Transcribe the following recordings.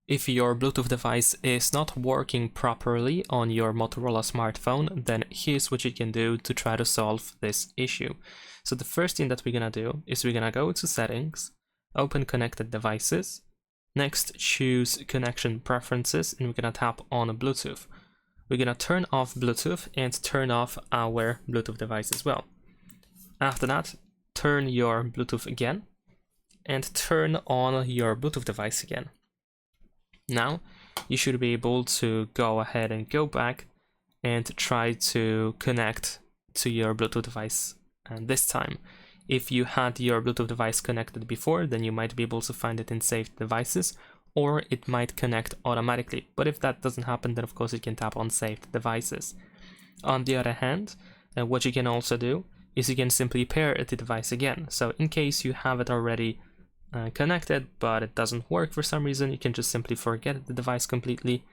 If your Bluetooth device is not working properly on your Motorola smartphone, then here's what you can do to try to solve this issue. So the first thing that we're gonna do is we're gonna go to Settings, open Connected Devices, next choose Connection Preferences, and we're gonna tap on Bluetooth. We're gonna turn off Bluetooth and turn off our Bluetooth device as well. After that, turn your Bluetooth again and turn on your Bluetooth device again. Now you should be able to go ahead and go back and try to connect to your Bluetooth device. And this time, if you had your Bluetooth device connected before, then you might be able to find it in saved devices, or it might connect automatically. But if that doesn't happen, then of course you can tap on saved devices. On the other hand, what you can also do is you can simply pair the device again. So in case you have it already connected, but it doesn't work for some reason, you can just simply forget the device completely.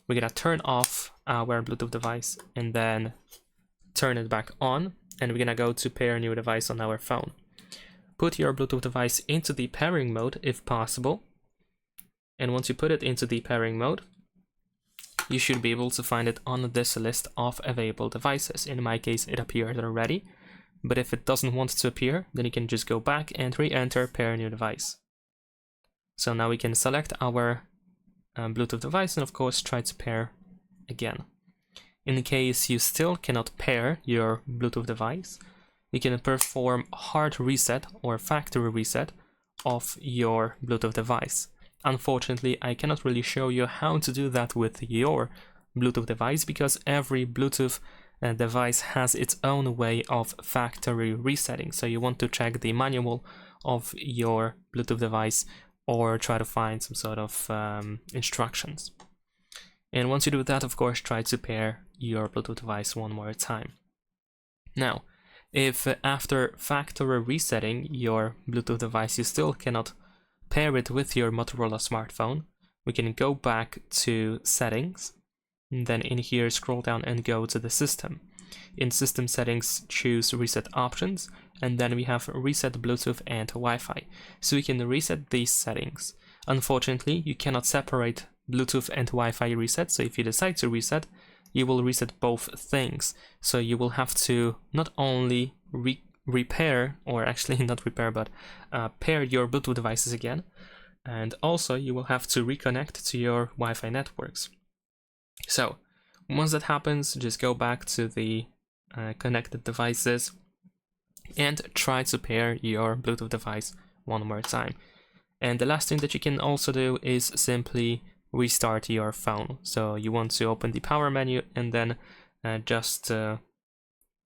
We're gonna turn off our Bluetooth device and then turn it back on, and we're gonna go to pair a new device on our phone. Put your Bluetooth device into the pairing mode if possible, and once you put it into the pairing mode, you should be able to find it on this list of available devices. In my case, it appeared already. But if it doesn't want to appear, then you can just go back and re-enter pair new device. So now we can select our Bluetooth device and of course try to pair again. In case you still cannot pair your Bluetooth device, you can perform hard reset or factory reset of your Bluetooth device. Unfortunately, I cannot really show you how to do that with your Bluetooth device because every Bluetooth device has its own way of factory resetting. So you want to check the manual of your Bluetooth device or try to find some sort of instructions. And once you do that, of course, try to pair your Bluetooth device one more time. Now, if after factory resetting your Bluetooth device you still cannot pair it with your Motorola smartphone, we can go back to Settings. And then in here, scroll down and go to the system. In system settings, choose reset options, and then we have reset Bluetooth and Wi-Fi. So we can reset these settings. Unfortunately, you cannot separate Bluetooth and Wi-Fi reset. So if you decide to reset, you will reset both things. So you will have to not only repair, or actually not repair, but pair your Bluetooth devices again. And also you will have to reconnect to your Wi-Fi networks. So once that happens, just go back to the connected devices and try to pair your Bluetooth device one more time. And the last thing that you can also do is simply restart your phone. So you want to open the power menu and then just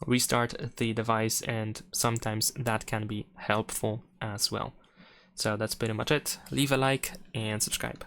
restart the device, and sometimes that can be helpful as well. So that's pretty much it. Leave a like and subscribe.